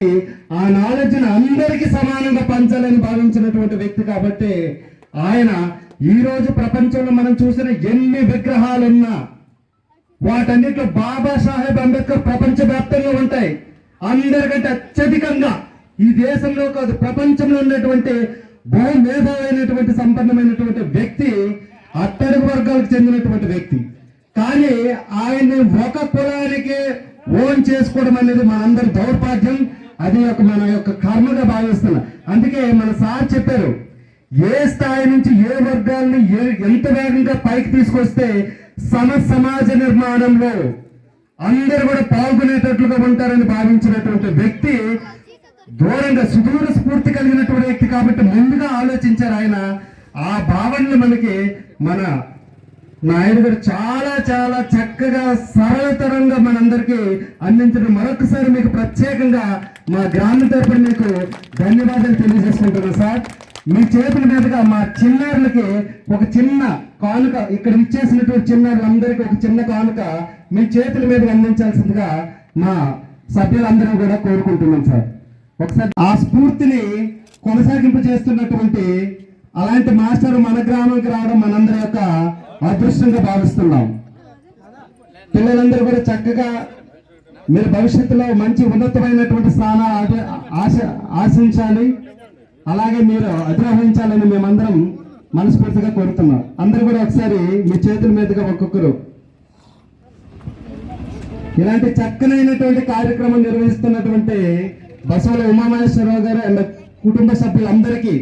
ఆ నాలెడ్జ్ని అందరికీ సమానంగా పంచాలని భావించినటువంటి వ్యక్తి కాబట్టి ఆయన ఈ రోజు ప్రపంచంలో మనం చూసిన ఎన్ని విగ్రహాలున్నా వాటన్నిటిలో బాబాసాహెబ్ అంబేద్కర్ ప్రపంచవ్యాప్తంగా ఉంటాయి. అందరికంటే అత్యధికంగా ఈ దేశంలో కాదు ప్రపంచంలో ఉన్నటువంటి బహుమేధావైనటువంటి సంపన్నమైనటువంటి వ్యక్తి అట్టడుగు వర్గాలకు చెందినటువంటి వ్యక్తి. కానీ ఆయన్ని ఒక కులానికి ఓన్ చేసుకోవడం అనేది మనందరి దౌర్భాగ్యం. అది మన యొక్క కర్మగా భావిస్తున్నా. అందుకే మన సార్ చెప్పారు, ఏ స్థాయి నుంచి ఏ వర్గాల్ని ఎంత వేగంగా పైకి తీసుకొస్తే సమాజ నిర్మాణంలో అందరూ కూడా పాల్గొనేటట్లుగా ఉంటారని భావించినటువంటి వ్యక్తి, దూరంగా సుదూర స్ఫూర్తి కలిగినటువంటి వ్యక్తి కాబట్టి ముందుగా ఆలోచించారు ఆయన. ఆ భావనలు మనకి మన నాయుడు గారు చాలా చాలా చక్కగా సరళతరంగా మనందరికీ అందించడం మరొకసారి మీకు ప్రత్యేకంగా మా గ్రామం తరపున మీకు ధన్యవాదాలు తెలియజేసుకుంటున్నాను సార్. మీ చేతుల మీదుగా మా చిన్నారులకి ఒక చిన్న కానుక, ఇక్కడ ఇచ్చేసినటువంటి చిన్నారులందరికీ ఒక చిన్న కానుక మీ చేతుల మీదుగా అందించాల్సిందిగా మా సభ్యులందరూ కూడా కోరుకుంటున్నాం సార్. ఒకసారి ఆ స్ఫూర్తిని కొనసాగింపు చేస్తున్నటువంటి అలాంటి మాస్టర్ మన గ్రామానికి రావడం మనందరి యొక్క అదృష్టంగా భావిస్తున్నాం. పిల్లలందరూ కూడా చక్కగా మీరు భవిష్యత్తులో మంచి ఉన్నతమైనటువంటి స్థానాలు ఆశించాలి, అలాగే మీరు అధిరోహించాలని మేమందరం మనస్ఫూర్తిగా కోరుతున్నాం. అందరూ కూడా ఒకసారి మీ చేతుల మీదుగా ఒక్కొక్కరు ఇలాంటి చక్కనైనటువంటి కార్యక్రమం నిర్వహిస్తున్నటువంటి బసవల ఉమామహేశ్వరరావు గారు అండ్ కుటుంబ సభ్యులందరికీ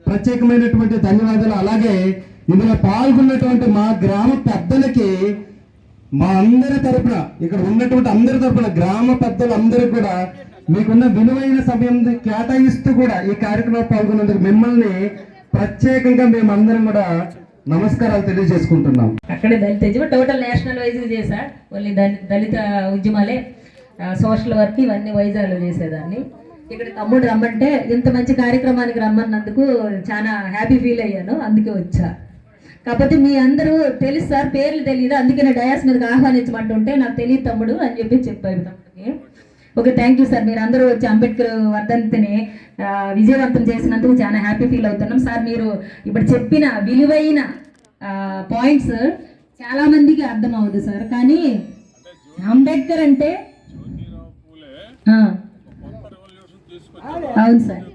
ప్రత్యేకమైనటువంటి ధన్యవాదాలు. అలాగే ఇందులో పాల్గొన్నటువంటి మా గ్రామ పెద్దలకి మా అందరి తరపున, ఇక్కడ ఉన్నటువంటి అందరి తరపున గ్రామ పెద్దలందరూ కూడా మీకున్న విలువైన సమయం కేటాయిస్తూ కూడా ఈ కార్యక్రమంలో పాల్గొన్నందుకు మిమ్మల్ని ప్రత్యేకంగా మేమందరం కూడా నమస్కారాలు తెలియజేసుకుంటున్నాం. అక్కడే దళిత ఉద్యమం టోటల్ నేషనల్ వైజ్ చేశా, ఓన్లీ దళిత ఉద్యమాలే, సోషల్ వర్క్ ఇవన్నీ వైజాగ్లో చేసేదాన్ని. ఇక్కడ తమ్ముడు రమ్మంటే ఇంత మంచి కార్యక్రమానికి రమ్మన్నందుకు చాలా హ్యాపీ ఫీల్ అయ్యాను, అందుకే వచ్చా. కాకపోతే మీ అందరూ తెలుసు సార్, పేర్లు తెలియదు, అందుకే నేను డయాస్ మీదకి ఆహ్వానించమంటుంటే నాకు తెలియదు తమ్ముడు అని చెప్పారు తమ్ముడికి. Okay, thank you sir. మీరు అందరూ వచ్చి అంబేద్కర్ వర్ధంతిని విజయవంతం చేసినందుకు చాలా హ్యాపీ ఫీల్ అవుతున్నాం సార్. మీరు ఇప్పుడు చెప్పిన విలువైన పాయింట్స్ చాలా మందికి అర్థం అవుతుంది సార్. కానీ అంబేద్కర్ అంటే అవును సార్.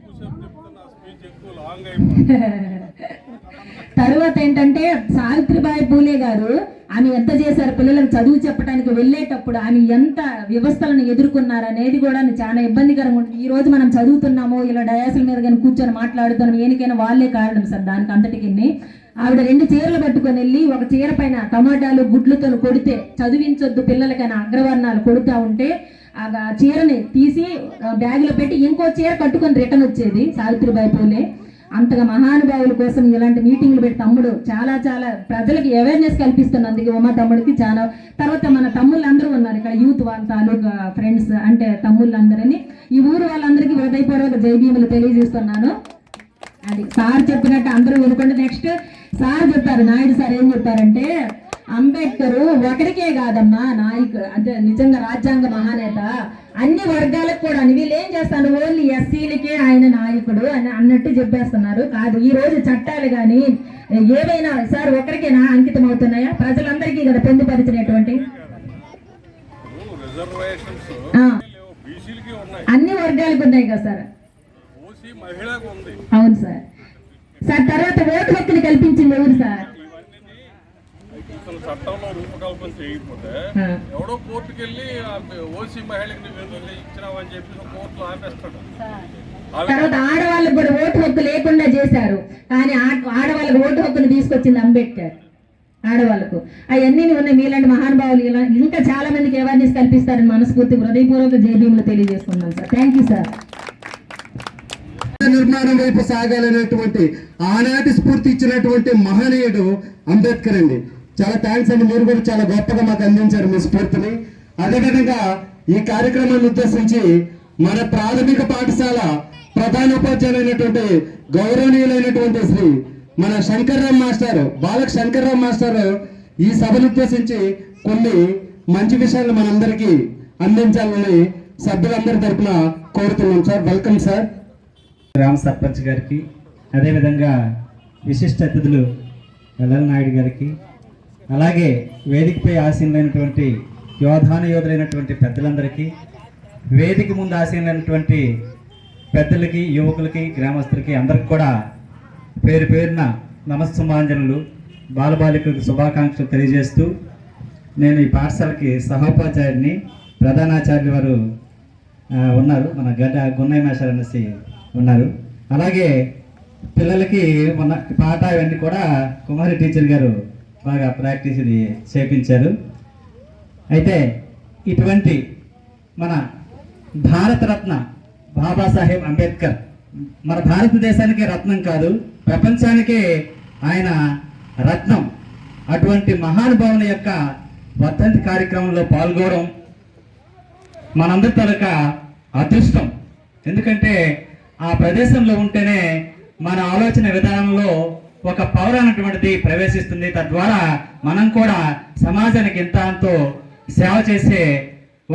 తర్వాత ఏంటంటే సావిత్రిబాయి పూలే గారు ఆమె ఎంత చేశారు, పిల్లలకు చదువు చెప్పడానికి వెళ్ళేటప్పుడు ఆమె ఎంత వ్యవస్థలను ఎదుర్కొన్నారు అనేది కూడా చాలా ఇబ్బందికరంగా ఉంటుంది. ఈ రోజు మనం చదువుతున్నాము, ఇలా డయాసుల మీద కానీ కూర్చొని మాట్లాడుతున్నాం, ఏనికైనా వాళ్ళే కారణం సార్ దానికి అంతటికి. ఆవిడ 2 చీరలు పట్టుకొని వెళ్ళి ఒక చీర పైన టమాటాలు గుడ్లతో కొడితే చదివించొద్దు పిల్లలకైనా అగ్రవర్ణాలు కొడుతూ ఉంటే ఆ చీరని తీసి బ్యాగులో పెట్టి ఇంకో చీర కట్టుకొని రిటర్న్ వచ్చేది సావిత్రిబాయి పూలే. అంతగా మహానుభావుల కోసం ఇలాంటి మీటింగ్లు పెట్టి తమ్ముడు చాలా చాలా ప్రజలకు అవేర్నెస్ కల్పిస్తున్నందుకు ఉమా తమ్ముడికి చాలా. తర్వాత మన తమ్ముళ్ళు అందరూ ఉన్నారు ఇక్కడ, యూత్ వాళ్ళ తాలూకా ఫ్రెండ్స్ అంటే తమ్ముళ్ళందరినీ, ఈ ఊరు వాళ్ళందరికీ హృదయపూర్వక జై భీములు తెలియజేస్తున్నాను. అది సార్ చెప్పినట్టు అందరూ వినుకోండి. నెక్స్ట్ సార్ చెప్పారు, నాయుడు సార్ ఏం చెప్పారంటే అంబేద్కర్ ఒకరికే కాదమ్మా నాయకుడు, అంటే నిజంగా రాజ్యాంగ మహానేత, అన్ని వర్గాలకు కూడా. వీళ్ళు ఏం చేస్తారు, ఓన్లీ ఎస్సీలకే ఆయన నాయకుడు అని అన్నట్టు చెప్పేస్తున్నారు. కాదు, ఈ రోజు చట్టాలు కానీ ఏవైనా సార్ ఒకరికేనా అంకితం అవుతున్నాయా? ప్రజలందరికీ కదా పొందుపరిచినటువంటి అన్ని వర్గాలకు ఉన్నాయి కదా సార్. అవును సార్. సార్ తర్వాత ఓటు హక్కుని కల్పించింది ఎవరు సార్? చట్టంలో రూపకల్పన చేయకపోతే ఎవడో కోర్టుకు వెళ్ళి ఓసీ మహిళకి ఇచ్చినావని చెప్పి కోర్టులో ఆపేస్తాడు. తర్వాత ఆడవాళ్ళకు కూడా ఓటు హక్కు లేకుండా చేశారు, కానీ ఆడవాళ్ళకు ఓటు హక్కును తీసుకొచ్చింది అంబేద్కర్. ఆడవాళ్ళకు అవన్నీ ఉన్నాయి. మీలాంటి మహానుభావులు ఇంకా చాలా మందికి అవేర్నెస్ కల్పిస్తారని మనస్ఫూర్తి హృదయపూర్వక జై భీములు తెలియజేసుకున్నాం సార్. Thank you sir. నిర్మాణం వైపు సాగాలనేటువంటి ఆనాటి స్ఫూర్తి ఇచ్చినటువంటి మహనీయుడు అంబేద్కర్ అండి. చాలా థ్యాంక్స్ అండి, మీరు కూడా చాలా గొప్పగా మాకు అందించారు మీ స్ఫూర్తిని. అదేవిధంగా ఈ కార్యక్రమాన్ని ఉద్దేశించి మన ప్రాథమిక పాఠశాల ప్రధానోపాధ్యాయులైనటువంటి గౌరవనీయులైనటువంటి శ్రీ మన శంకర్రావు మాస్టర్, బాలక శంకర్రావు మాస్టర్ ఈ సభను ఉద్దేశించి కొన్ని మంచి విషయాలు మనందరికీ అందించాలని సభ్యులందరి తరపున కోరుతున్నాం సార్. Welcome sir. గ్రామ సర్పంచ్ గారికి, అదేవిధంగా విశిష్ట అతిథులు ఎల్ఎల్ నాయుడు గారికి, అలాగే వేదికపై ఆసీనులైనటువంటి యోధులైనటువంటి పెద్దలందరికీ, వేదిక ముందు ఆసీనులైనటువంటి పెద్దలకి, యువకులకి, గ్రామస్తులకి అందరికి కూడా పేరు పేరున నమస్సుమాంజనులు, బాలబాలికలకు శుభాకాంక్షలు తెలియజేస్తూ, నేను ఈ పాఠశాలకి సహోపాధ్యాయుడిని, ప్రధానాచార్యులు వారు ఉన్నారు, మన గడ్డ గున్నయ్య మాస్టర్ అనేసి ఉన్నారు. అలాగే పిల్లలకి మన పాట ఇవన్నీ కూడా కుమారి టీచర్ గారు బాగా ప్రాక్టీస్ ఇది చేపించారు. అయితే ఇటువంటి మన భారతరత్న బాబాసాహెబ్ అంబేద్కర్ మన భారతదేశానికి రత్నం కాదు, ప్రపంచానికే ఆయన రత్నం. అటువంటి మహానుభావుని యొక్క వర్ధంతి కార్యక్రమంలో పాల్గొనడం మనందరి తాలూకా అదృష్టం. ఎందుకంటే ఆ ప్రదేశంలో ఉంటేనే మన ఆలోచన విధానంలో ఒక పవర్ అన్నటువంటిది ప్రవేశిస్తుంది. తద్వారా మనం కూడా సమాజానికి ఎంత అంతో సేవ చేసే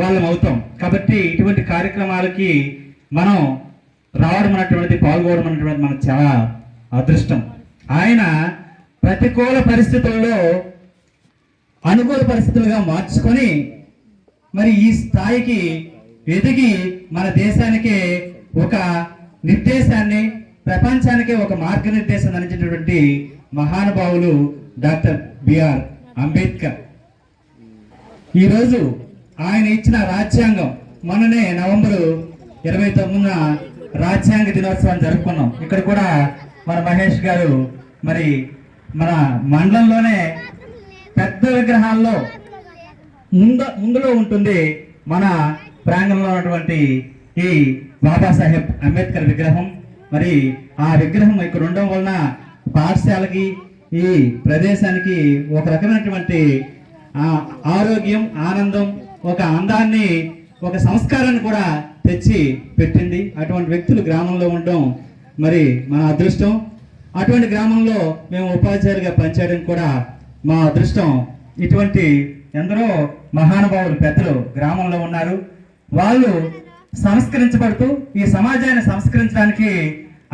వాళ్ళం అవుతాం. కాబట్టి ఇటువంటి కార్యక్రమాలకి మనం రావడం అన్నటువంటిది, పాల్గొనడం అన్నటువంటిది మనకు చాలా అదృష్టం. ఆయన ప్రతికూల పరిస్థితుల్లో అనుకూల పరిస్థితులుగా మార్చుకొని మరి ఈ స్థాయికి ఎదిగి మన దేశానికి ఒక నిర్దేశాన్ని, ప్రపంచానికి ఒక మార్గనిర్దేశం అందించినటువంటి మహానుభావులు డాక్టర్ బిఆర్ అంబేద్కర్. ఈరోజు ఆయన ఇచ్చిన రాజ్యాంగం, మొన్ననే నవంబరు 29న రాజ్యాంగ దినోత్సవాన్ని జరుపుకున్నాం. ఇక్కడ కూడా మన మహేష్ గారు మరి మన మండలంలోనే పెద్ద విగ్రహాల్లో ముందులో ఉంటుంది మన ప్రాంగణంలో ఉన్నటువంటి ఈ బాబాసాహెబ్ అంబేద్కర్ విగ్రహం. మరి ఆ విగ్రహం ఇక్కడ ఉండడం వలన పాఠశాలకి, ఈ ప్రదేశానికి ఒక రకమైనటువంటి ఆరోగ్యం, ఆనందం, ఒక అందాన్ని, ఒక సంస్కారాన్ని కూడా తెచ్చి పెట్టింది. అటువంటి వ్యక్తులు గ్రామంలో ఉండడం మరి మన అదృష్టం. అటువంటి గ్రామంలో మేము ఉపాధ్యాయులుగా పనిచేయడం కూడా మా అదృష్టం. ఇటువంటి ఎందరో మహానుభావులు, పెద్దలు గ్రామంలో ఉన్నారు. వాళ్ళు సంస్కరించబడుతూ ఈ సమాజాన్ని సంస్కరించడానికి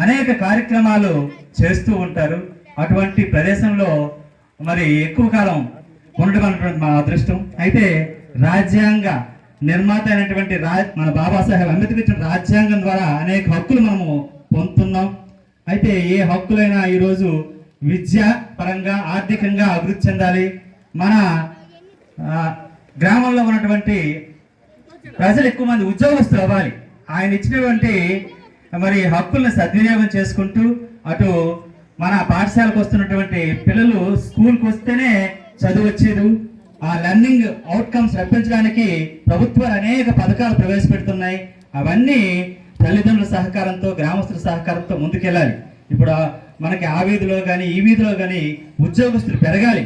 అనేక కార్యక్రమాలు చేస్తూ ఉంటారు. అటువంటి ప్రదేశంలో మరి ఎక్కువ కాలం ఉండడం అనేటువంటి మా అదృష్టం. అయితే రాజ్యాంగ నిర్మాత అయినటువంటి మన బాబాసాహెబ్ అంబేద్కర్ ఇచ్చిన రాజ్యాంగం ద్వారా అనేక హక్కులు మనము పొందుతున్నాం. అయితే ఏ హక్కులైనా ఈరోజు విద్య పరంగా, ఆర్థికంగా అభివృద్ధి చెందాలి. మన గ్రామంలో ఉన్నటువంటి ప్రజలు ఎక్కువ మంది ఉద్యోగస్తులు అవ్వాలి. ఆయన ఇచ్చినటువంటి మరి హక్కుల్ని సద్వినియోగం చేసుకుంటూ, అటు మన పాఠశాలకు వస్తున్నటువంటి పిల్లలు స్కూల్కి వస్తేనే చదువు వచ్చేది, ఆ లెర్నింగ్ అవుట్కమ్స్ రప్పించడానికి ప్రభుత్వాలు అనేక పథకాలు ప్రవేశపెడుతున్నాయి. అవన్నీ తల్లిదండ్రుల సహకారంతో, గ్రామస్తుల సహకారంతో ముందుకెళ్ళాలి. ఇప్పుడు మనకి ఆ వీధిలో కానీ ఈ వీధిలో కానీ ఉద్యోగస్తులు పెరగాలి.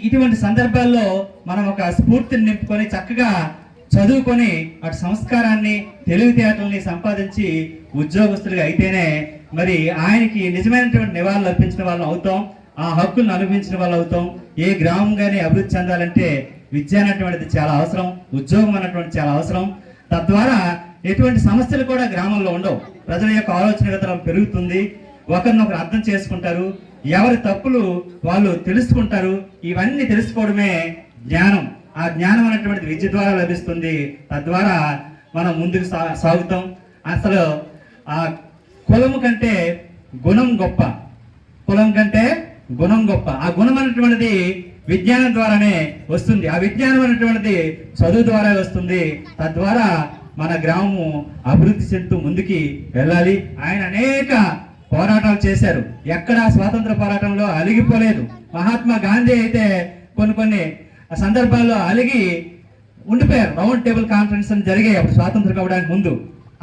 ఇటువంటి సందర్భాల్లో మనం ఒక స్ఫూర్తిని నింపుకొని చక్కగా చదువుకొని అటు సంస్కారాన్ని, తెలివితేటల్ని సంపాదించి ఉద్యోగస్తులుగా అయితేనే మరి ఆయనకి నిజమైనటువంటి నివాళులు అర్పించిన వాళ్ళం అవుతాం, ఆ హక్కులను అనుభవించిన వాళ్ళు అవుతాం. ఏ గ్రామం కానీ అభివృద్ధి చెందాలంటే విద్య అనేటువంటిది చాలా అవసరం, ఉద్యోగం అన్నటువంటి చాలా అవసరం. తద్వారా ఎటువంటి సమస్యలు కూడా గ్రామంలో ఉండవు. ప్రజల యొక్క ఆలోచన విధానం పెరుగుతుంది, ఒకరినొకరు అర్థం చేసుకుంటారు, ఎవరి తప్పులు వాళ్ళు తెలుసుకుంటారు. ఇవన్నీ తెలుసుకోవడమే జ్ఞానం. ఆ జ్ఞానం అనేటువంటిది విద్య ద్వారా లభిస్తుంది. తద్వారా మనం ముందుకు సాగుతాం. అసలు ఆ కులము కంటే గుణం గొప్ప, కులం కంటే గుణం గొప్ప. ఆ గుణం అనేటువంటిది విజ్ఞానం ద్వారానే వస్తుంది. ఆ విజ్ఞానం అనేటువంటిది చదువు ద్వారా వస్తుంది. తద్వారా మన గ్రామము అభివృద్ధి చెందుతూ ముందుకి వెళ్ళాలి. ఆయన అనేక పోరాటాలు చేశారు. ఎక్కడా స్వాతంత్ర పోరాటంలో అలిగిపోలేదు. మహాత్మా గాంధీ అయితే కొన్ని సందర్భాల్లో అలిగి ఉండిపోయారు. రౌండ్ టేబుల్ కాన్ఫరెన్స్ అని జరిగాయి అప్పుడు స్వాతంత్రం కావడానికి ముందు.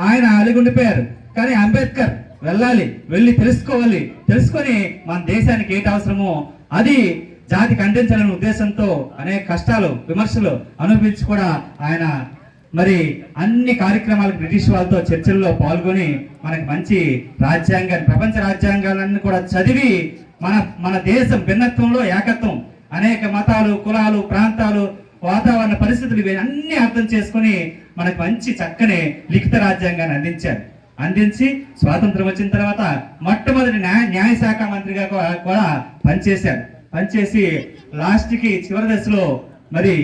ఆయన అలిగి ఉండిపోయారు. కానీ అంబేద్కర్ వెళ్ళి తెలుసుకోవాలి, తెలుసుకొని మన దేశానికి ఏంటి అవసరమో అది జాతికి అందించాలనే ఉద్దేశంతో అనేక కష్టాలు, విమర్శలు అనుభవించి కూడా ఆయన మరి అన్ని కార్యక్రమాలకు బ్రిటిష్ వాళ్ళతో చర్చల్లో పాల్గొని మనకి మంచి రాజ్యాంగాన్ని, ప్రపంచ రాజ్యాంగాలన్నీ కూడా చదివి మన దేశం భిన్నత్వంలో ఏకత్వం, అనేక మతాలు, కులాలు, ప్రాంతాలు, వాతావరణ పరిస్థితులు ఇవి అన్ని అర్థం చేసుకొని మనకు మంచి చక్కని లిఖిత రాజ్యాంగాన్ని అందించి స్వాతంత్రం వచ్చిన తర్వాత మొట్టమొదటి న్యాయశాఖ మంత్రిగా కూడా పనిచేసి లాస్ట్కి చివరి దశలో మరి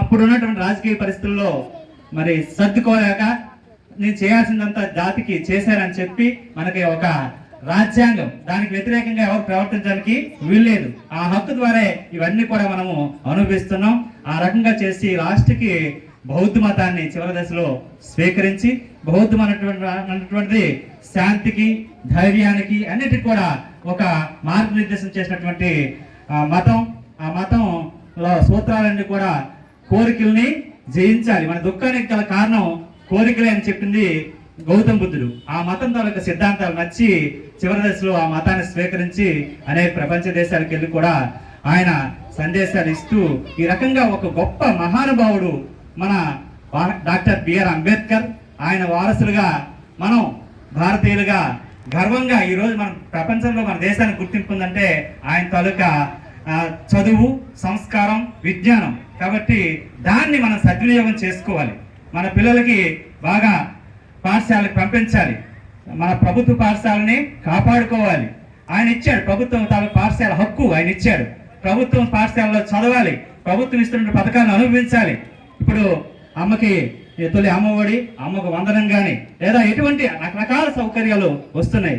అప్పుడు ఉన్నటువంటి రాజకీయ పరిస్థితుల్లో మరి సర్దుకోలేక నేను చేయాల్సిందంతా జాతికి చేశానని చెప్పి మనకి ఒక రాజ్యాంగం, దానికి వ్యతిరేకంగా ఎవరు ప్రవర్తించడానికి వీల్లేదు. ఆ హక్కు ద్వారా ఇవన్నీ కూడా మనము అనుభవిస్తున్నాం. ఆ రకంగా చేసి లాస్ట్కి బౌద్ధ మతాన్ని చివరి దశలో స్వీకరించి బౌద్ధం అన్నటువంటిది శాంతికి, ధైర్యానికి అన్నిటికీ కూడా ఒక మార్గనిర్దేశం చేసినటువంటి మతం. ఆ మతంలో సూత్రాలన్నీ కూడా కోరికల్ని జయించాలి, మన దుఃఖానికి గల కారణం కోరికలే అని చెప్పింది గౌతమ బుద్ధుడు. ఆ మతం తాలూకా సిద్ధాంతాలు నచ్చి చివరి దశలో ఆ మతాన్ని స్వీకరించి అనేక ప్రపంచ దేశాలకు వెళ్ళి కూడా ఆయన సందేశాలు ఇస్తూ ఈ రకంగా ఒక గొప్ప మహానుభావుడు మన డాక్టర్ బిఆర్ అంబేద్కర్. ఆయన వారసులుగా మనం భారతీయులుగా గర్వంగా ఈరోజు మన ప్రపంచంలో మన దేశానికి గుర్తింపు ఉందంటే ఆయన తాలూకా చదువు, సంస్కారం, విజ్ఞానం. కాబట్టి దాన్ని మనం సద్వినియోగం చేసుకోవాలి. మన పిల్లలకి బాగా పాఠశాలకు పంపించాలి, మన ప్రభుత్వ పాఠశాలని కాపాడుకోవాలి. ఆయన ఇచ్చాడు ప్రభుత్వం పాఠశాల హక్కు, ఆయన ఇచ్చాడు. ప్రభుత్వం పాఠశాలలో చదవాలి, ప్రభుత్వం ఇస్తున్న పథకాలను అనుభవించాలి. ఇప్పుడు అమ్మకి తొలి అమ్మఒడి, అమ్మకు వందనం కానీ లేదా ఎటువంటి రకరకాల సౌకర్యాలు వస్తున్నాయి.